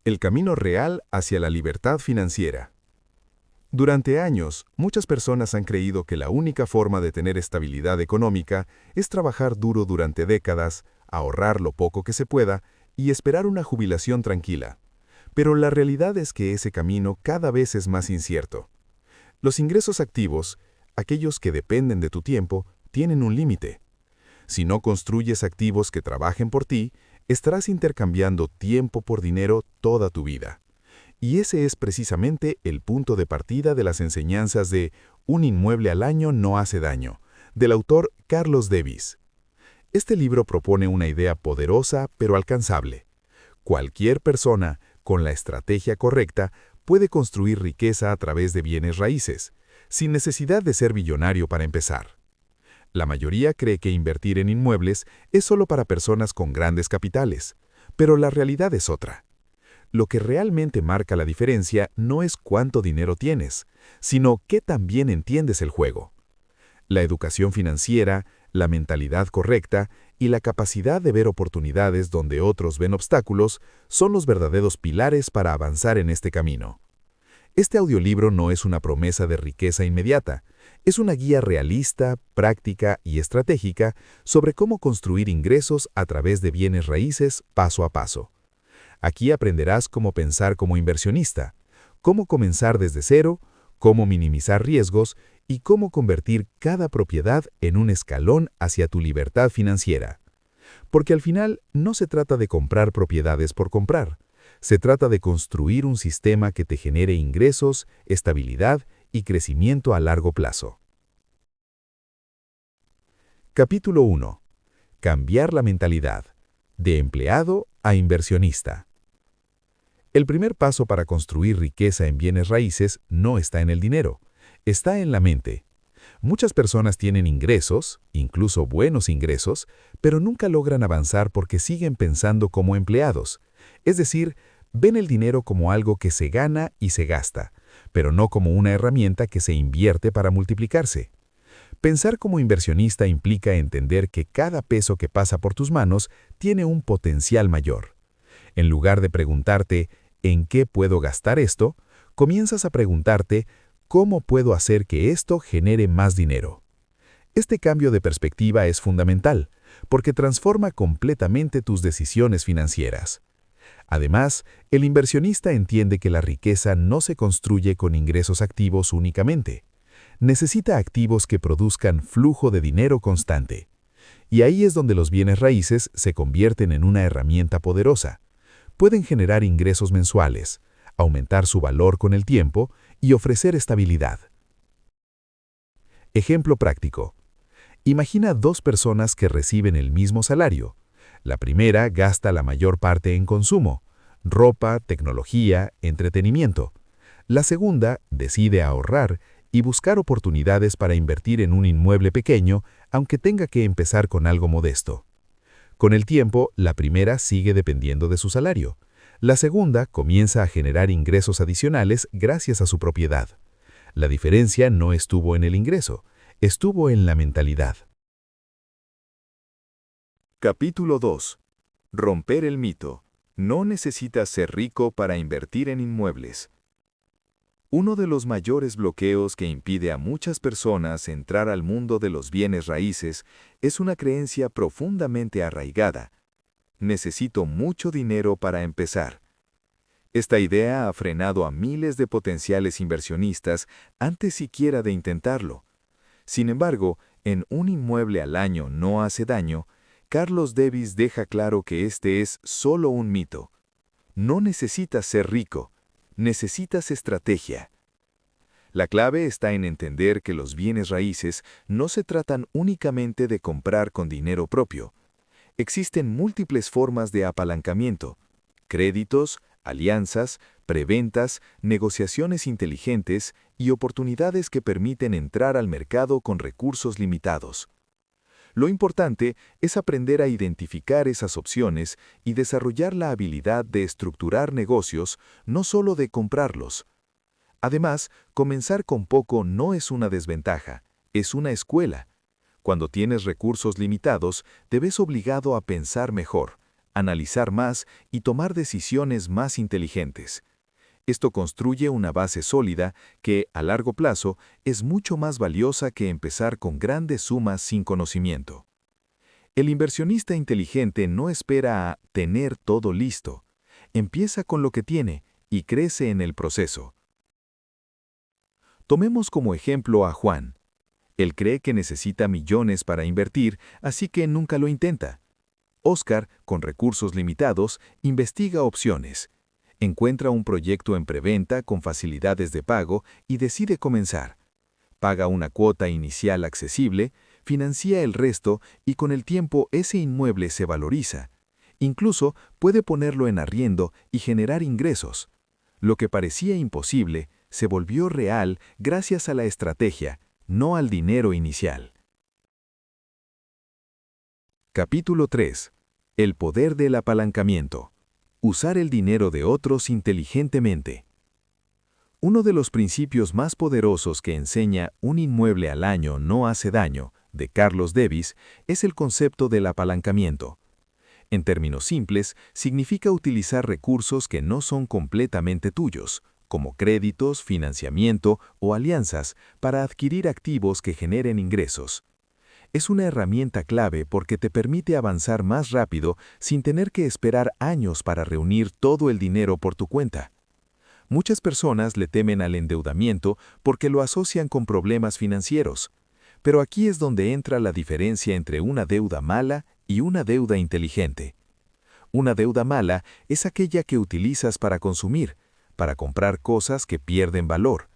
El camino real hacia la libertad financiera. Durante años, muchas personas han creído que la única forma de tener estabilidad económica es trabajar duro durante décadas, ahorrar lo poco que se pueda y esperar una jubilación tranquila. Pero la realidad es que ese camino cada vez es más incierto. Los ingresos activos, aquellos que dependen de tu tiempo, tienen un límite. Si no construyes activos que trabajen por ti, estarás intercambiando tiempo por dinero toda tu vida. Y ese es precisamente el punto de partida de las enseñanzas de Un inmueble al año no hace daño, del autor Carlos Davis. Este libro propone una idea poderosa pero alcanzable. Cualquier persona, con la estrategia correcta, puede construir riqueza a través de bienes raíces, sin necesidad de ser millonario para empezar. La mayoría cree que invertir en inmuebles es solo para personas con grandes capitales, pero la realidad es otra. Lo que realmente marca la diferencia no es cuánto dinero tienes, sino qué tan bien entiendes el juego. La educación financiera, la mentalidad correcta y la capacidad de ver oportunidades donde otros ven obstáculos son los verdaderos pilares para avanzar en este camino. Este audiolibro no es una promesa de riqueza inmediata, es una guía realista, práctica y estratégica sobre cómo construir ingresos a través de bienes raíces paso a paso. Aquí aprenderás cómo pensar como inversionista, cómo comenzar desde cero, cómo minimizar riesgos y cómo convertir cada propiedad en un escalón hacia tu libertad financiera. Porque al final no se trata de comprar propiedades por comprar. Se trata de construir un sistema que te genere ingresos, estabilidad y crecimiento a largo plazo. Capítulo 1. Cambiar la mentalidad. De empleado a inversionista. El primer paso para construir riqueza en bienes raíces no está en el dinero, está en la mente. Muchas personas tienen ingresos, incluso buenos ingresos, pero nunca logran avanzar porque siguen pensando como empleados. Es decir, ven el dinero como algo que se gana y se gasta, pero no como una herramienta que se invierte para multiplicarse. Pensar como inversionista implica entender que cada peso que pasa por tus manos tiene un potencial mayor. En lugar de preguntarte, ¿en qué puedo gastar esto?, comienzas a preguntarte, ¿cómo puedo hacer que esto genere más dinero? Este cambio de perspectiva es fundamental, porque transforma completamente tus decisiones financieras. Además, el inversionista entiende que la riqueza no se construye con ingresos activos únicamente. Necesita activos que produzcan flujo de dinero constante. Y ahí es donde los bienes raíces se convierten en una herramienta poderosa. Pueden generar ingresos mensuales, aumentar su valor con el tiempo y ofrecer estabilidad. Ejemplo práctico. Imagina dos personas que reciben el mismo salario. La primera gasta la mayor parte en consumo, ropa, tecnología, entretenimiento. La segunda decide ahorrar y buscar oportunidades para invertir en un inmueble pequeño, aunque tenga que empezar con algo modesto. Con el tiempo, la primera sigue dependiendo de su salario. La segunda comienza a generar ingresos adicionales gracias a su propiedad. La diferencia no estuvo en el ingreso, estuvo en la mentalidad. Capítulo 2. Romper el mito. No necesitas ser rico para invertir en inmuebles. Uno de los mayores bloqueos que impide a muchas personas entrar al mundo de los bienes raíces es una creencia profundamente arraigada. Necesito mucho dinero para empezar. Esta idea ha frenado a miles de potenciales inversionistas antes siquiera de intentarlo. Sin embargo, en Un inmueble al año no hace daño, Carlos Davis deja claro que este es solo un mito. No necesitas ser rico, necesitas estrategia. La clave está en entender que los bienes raíces no se tratan únicamente de comprar con dinero propio. Existen múltiples formas de apalancamiento: créditos, alianzas, preventas, negociaciones inteligentes y oportunidades que permiten entrar al mercado con recursos limitados. Lo importante es aprender a identificar esas opciones y desarrollar la habilidad de estructurar negocios, no solo de comprarlos. Además, comenzar con poco no es una desventaja, es una escuela. Cuando tienes recursos limitados, te ves obligado a pensar mejor, analizar más y tomar decisiones más inteligentes. Esto construye una base sólida que, a largo plazo, es mucho más valiosa que empezar con grandes sumas sin conocimiento. El inversionista inteligente no espera a tener todo listo. Empieza con lo que tiene y crece en el proceso. Tomemos como ejemplo a Juan. Él cree que necesita millones para invertir, así que nunca lo intenta. Oscar, con recursos limitados, investiga opciones. Encuentra un proyecto en preventa con facilidades de pago y decide comenzar. Paga una cuota inicial accesible, financia el resto y con el tiempo ese inmueble se valoriza. Incluso puede ponerlo en arriendo y generar ingresos. Lo que parecía imposible se volvió real gracias a la estrategia, no al dinero inicial. Capítulo 3. El poder del apalancamiento. Usar el dinero de otros inteligentemente. Uno de los principios más poderosos que enseña Un inmueble al año no hace daño, de Carlos Davis, es el concepto del apalancamiento. En términos simples, significa utilizar recursos que no son completamente tuyos, como créditos, financiamiento o alianzas, para adquirir activos que generen ingresos. Es una herramienta clave porque te permite avanzar más rápido sin tener que esperar años para reunir todo el dinero por tu cuenta. Muchas personas le temen al endeudamiento porque lo asocian con problemas financieros. Pero aquí es donde entra la diferencia entre una deuda mala y una deuda inteligente. Una deuda mala es aquella que utilizas para consumir, para comprar cosas que pierden valor.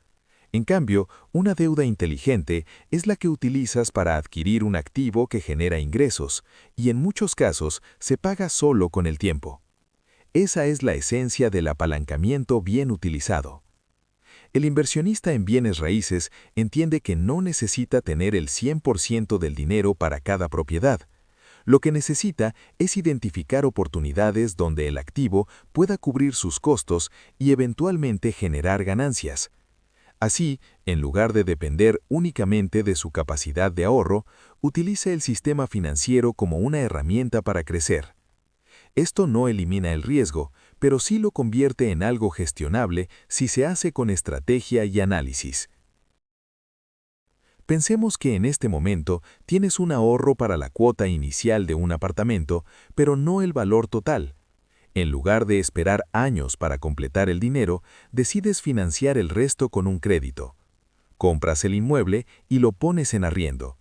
En cambio, una deuda inteligente es la que utilizas para adquirir un activo que genera ingresos, y en muchos casos se paga solo con el tiempo. Esa es la esencia del apalancamiento bien utilizado. El inversionista en bienes raíces entiende que no necesita tener el 100% del dinero para cada propiedad. Lo que necesita es identificar oportunidades donde el activo pueda cubrir sus costos y eventualmente generar ganancias. Así, en lugar de depender únicamente de su capacidad de ahorro, utiliza el sistema financiero como una herramienta para crecer. Esto no elimina el riesgo, pero sí lo convierte en algo gestionable si se hace con estrategia y análisis. Pensemos que en este momento tienes un ahorro para la cuota inicial de un apartamento, pero no el valor total. En lugar de esperar años para completar el dinero, decides financiar el resto con un crédito. Compras el inmueble y lo pones en arriendo.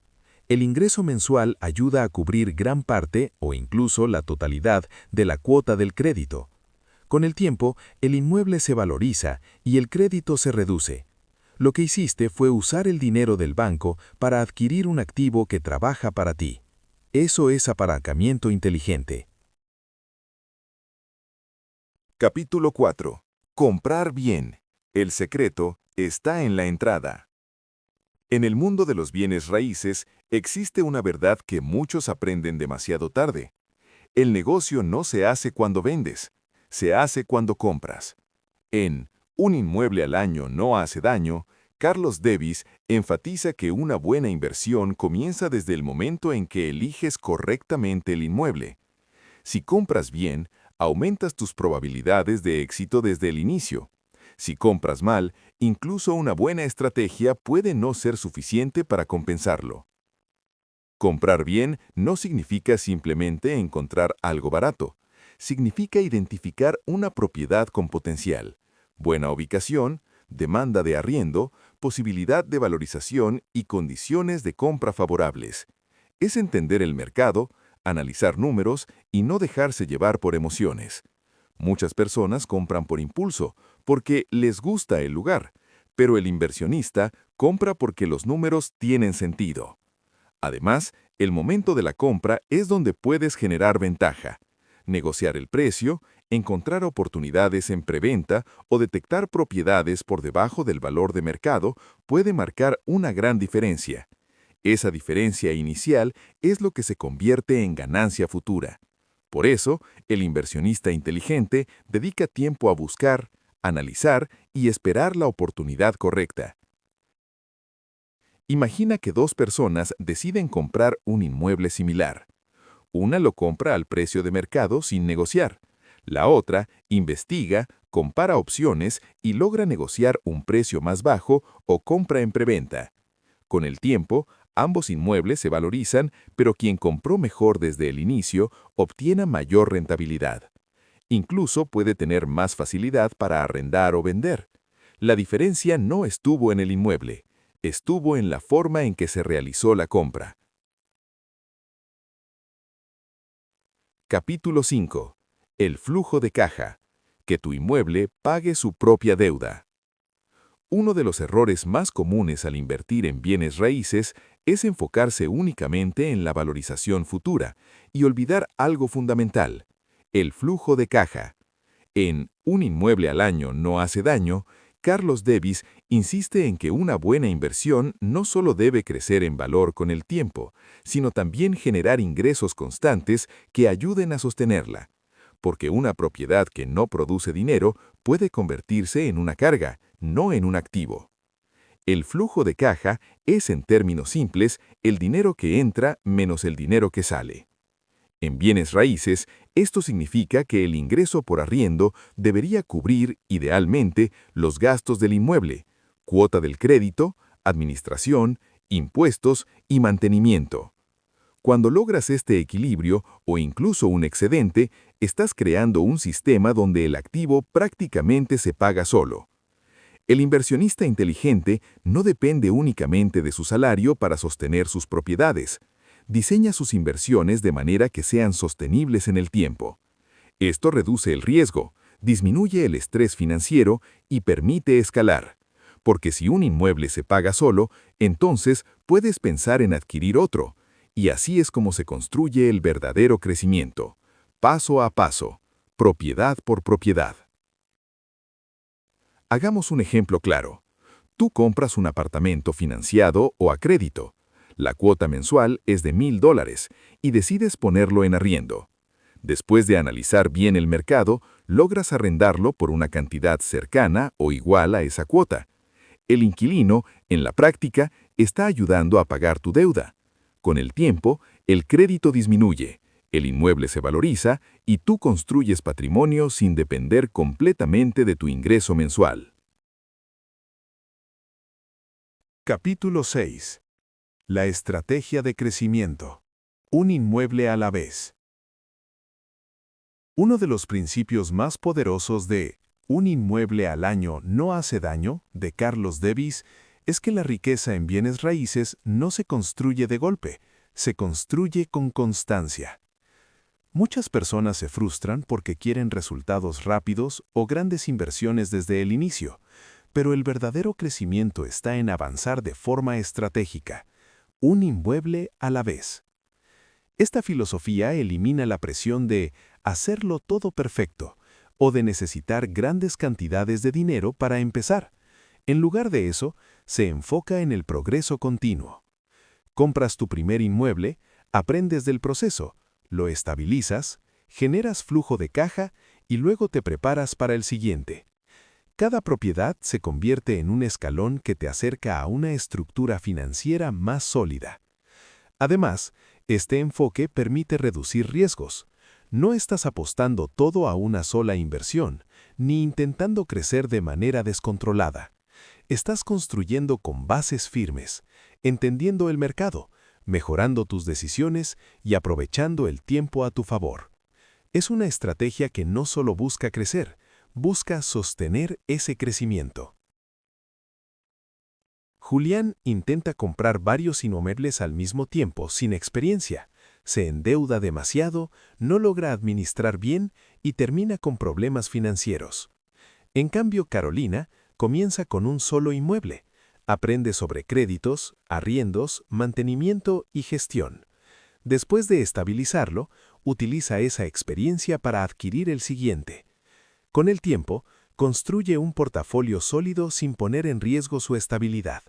El ingreso mensual ayuda a cubrir gran parte o incluso la totalidad de la cuota del crédito. Con el tiempo, el inmueble se valoriza y el crédito se reduce. Lo que hiciste fue usar el dinero del banco para adquirir un activo que trabaja para ti. Eso es apalancamiento inteligente. Capítulo 4. Comprar bien. El secreto está en la entrada. En el mundo de los bienes raíces existe una verdad que muchos aprenden demasiado tarde. El negocio no se hace cuando vendes, se hace cuando compras. En Un inmueble al año no hace daño, Carlos Davis enfatiza que una buena inversión comienza desde el momento en que eliges correctamente el inmueble. Si compras bien, aumentas tus probabilidades de éxito desde el inicio. Si compras mal, incluso una buena estrategia puede no ser suficiente para compensarlo. Comprar bien no significa simplemente encontrar algo barato. Significa identificar una propiedad con potencial, buena ubicación, demanda de arriendo, posibilidad de valorización y condiciones de compra favorables. Es entender el mercado, analizar números y no dejarse llevar por emociones. Muchas personas compran por impulso, porque les gusta el lugar, pero el inversionista compra porque los números tienen sentido. Además, el momento de la compra es donde puedes generar ventaja. Negociar el precio, encontrar oportunidades en preventa o detectar propiedades por debajo del valor de mercado puede marcar una gran diferencia. Esa diferencia inicial es lo que se convierte en ganancia futura. Por eso, el inversionista inteligente dedica tiempo a buscar, analizar y esperar la oportunidad correcta. Imagina que dos personas deciden comprar un inmueble similar. Una lo compra al precio de mercado sin negociar. La otra investiga, compara opciones y logra negociar un precio más bajo o compra en preventa. Con el tiempo, ambos inmuebles se valorizan, pero quien compró mejor desde el inicio obtiene mayor rentabilidad. Incluso puede tener más facilidad para arrendar o vender. La diferencia no estuvo en el inmueble, estuvo en la forma en que se realizó la compra. Capítulo 5. El flujo de caja. Que tu inmueble pague su propia deuda. Uno de los errores más comunes al invertir en bienes raíces es enfocarse únicamente en la valorización futura y olvidar algo fundamental: el flujo de caja. En Un inmueble al año no hace daño, Carlos Davis insiste en que una buena inversión no solo debe crecer en valor con el tiempo, sino también generar ingresos constantes que ayuden a sostenerla. Porque una propiedad que no produce dinero puede convertirse en una carga, no en un activo. El flujo de caja es, en términos simples, el dinero que entra menos el dinero que sale. En bienes raíces, esto significa que el ingreso por arriendo debería cubrir, idealmente, los gastos del inmueble, cuota del crédito, administración, impuestos y mantenimiento. Cuando logras este equilibrio o incluso un excedente, estás creando un sistema donde el activo prácticamente se paga solo. El inversionista inteligente no depende únicamente de su salario para sostener sus propiedades. Diseña sus inversiones de manera que sean sostenibles en el tiempo. Esto reduce el riesgo, disminuye el estrés financiero y permite escalar. Porque si un inmueble se paga solo, entonces puedes pensar en adquirir otro. Y así es como se construye el verdadero crecimiento. Paso a paso, propiedad por propiedad. Hagamos un ejemplo claro. Tú compras un apartamento financiado o a crédito. La cuota mensual es de $1,000 y decides ponerlo en arriendo. Después de analizar bien el mercado, logras arrendarlo por una cantidad cercana o igual a esa cuota. El inquilino, en la práctica, está ayudando a pagar tu deuda. Con el tiempo, el crédito disminuye, el inmueble se valoriza y tú construyes patrimonio sin depender completamente de tu ingreso mensual. Capítulo 6. La estrategia de crecimiento. Un inmueble a la vez. Uno de los principios más poderosos de Un inmueble al año no hace daño, de Carlos Davis, es que la riqueza en bienes raíces no se construye de golpe, se construye con constancia. Muchas personas se frustran porque quieren resultados rápidos o grandes inversiones desde el inicio, pero el verdadero crecimiento está en avanzar de forma estratégica, un inmueble a la vez. Esta filosofía elimina la presión de hacerlo todo perfecto o de necesitar grandes cantidades de dinero para empezar. En lugar de eso, se enfoca en el progreso continuo. Compras tu primer inmueble, aprendes del proceso, lo estabilizas, generas flujo de caja y luego te preparas para el siguiente. Cada propiedad se convierte en un escalón que te acerca a una estructura financiera más sólida. Además, este enfoque permite reducir riesgos. No estás apostando todo a una sola inversión, ni intentando crecer de manera descontrolada. Estás construyendo con bases firmes, entendiendo el mercado, mejorando tus decisiones y aprovechando el tiempo a tu favor. Es una estrategia que no solo busca crecer, busca sostener ese crecimiento. Julián intenta comprar varios inmuebles al mismo tiempo sin experiencia. Se endeuda demasiado, no logra administrar bien y termina con problemas financieros. En cambio, Carolina comienza con un solo inmueble. Aprende sobre créditos, arriendos, mantenimiento y gestión. Después de estabilizarlo, utiliza esa experiencia para adquirir el siguiente. Con el tiempo, construye un portafolio sólido sin poner en riesgo su estabilidad.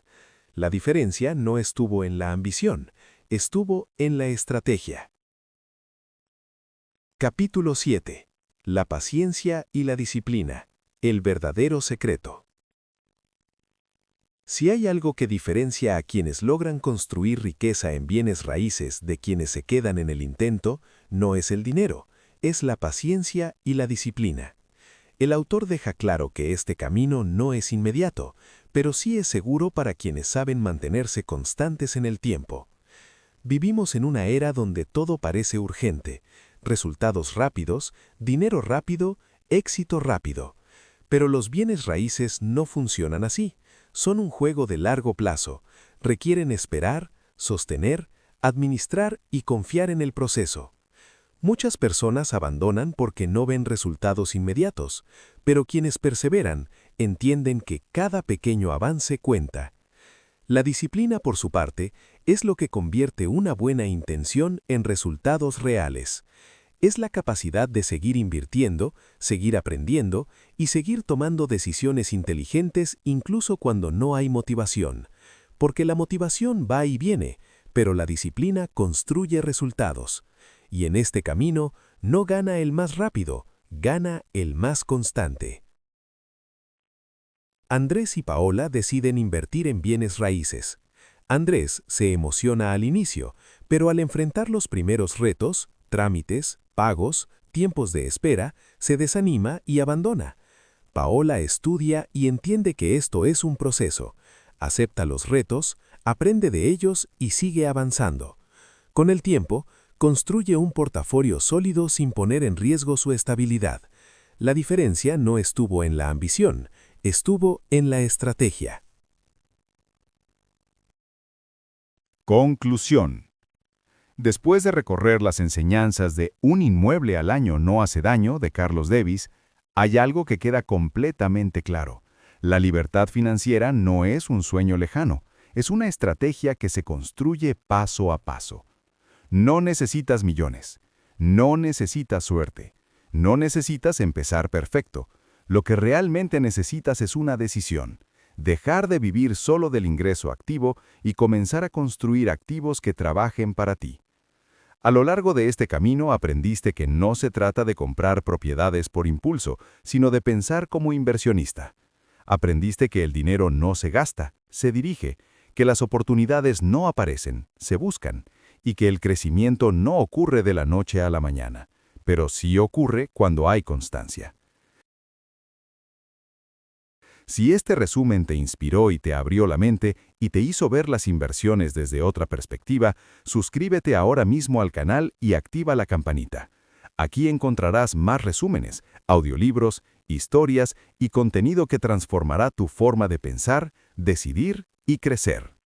La diferencia no estuvo en la ambición, estuvo en la estrategia. Capítulo 7. La paciencia y la disciplina. El verdadero secreto. Si hay algo que diferencia a quienes logran construir riqueza en bienes raíces de quienes se quedan en el intento, no es el dinero, es la paciencia y la disciplina. El autor deja claro que este camino no es inmediato, pero sí es seguro para quienes saben mantenerse constantes en el tiempo. Vivimos en una era donde todo parece urgente, resultados rápidos, dinero rápido, éxito rápido. Pero los bienes raíces no funcionan así, son un juego de largo plazo, requieren esperar, sostener, administrar y confiar en el proceso. Muchas personas abandonan porque no ven resultados inmediatos, pero quienes perseveran entienden que cada pequeño avance cuenta. La disciplina, por su parte, es lo que convierte una buena intención en resultados reales. Es la capacidad de seguir invirtiendo, seguir aprendiendo y seguir tomando decisiones inteligentes incluso cuando no hay motivación. Porque la motivación va y viene, pero la disciplina construye resultados. Y en este camino no gana el más rápido, gana el más constante. Andrés y Paola deciden invertir en bienes raíces. Andrés se emociona al inicio, pero al enfrentar los primeros retos, trámites, pagos, tiempos de espera, se desanima y abandona. Paola estudia y entiende que esto es un proceso. Acepta los retos, aprende de ellos y sigue avanzando. Con el tiempo, construye un portafolio sólido sin poner en riesgo su estabilidad. La diferencia no estuvo en la ambición, estuvo en la estrategia. Conclusión. Después de recorrer las enseñanzas de Un inmueble al año no hace daño de Carlos Davis, hay algo que queda completamente claro. La libertad financiera no es un sueño lejano, es una estrategia que se construye paso a paso. No necesitas millones, no necesitas suerte, no necesitas empezar perfecto. Lo que realmente necesitas es una decisión. Dejar de vivir solo del ingreso activo y comenzar a construir activos que trabajen para ti. A lo largo de este camino aprendiste que no se trata de comprar propiedades por impulso, sino de pensar como inversionista. Aprendiste que el dinero no se gasta, se dirige, que las oportunidades no aparecen, se buscan, y que el crecimiento no ocurre de la noche a la mañana, pero sí ocurre cuando hay constancia. Si este resumen te inspiró y te abrió la mente y te hizo ver las inversiones desde otra perspectiva, suscríbete ahora mismo al canal y activa la campanita. Aquí encontrarás más resúmenes, audiolibros, historias y contenido que transformará tu forma de pensar, decidir y crecer.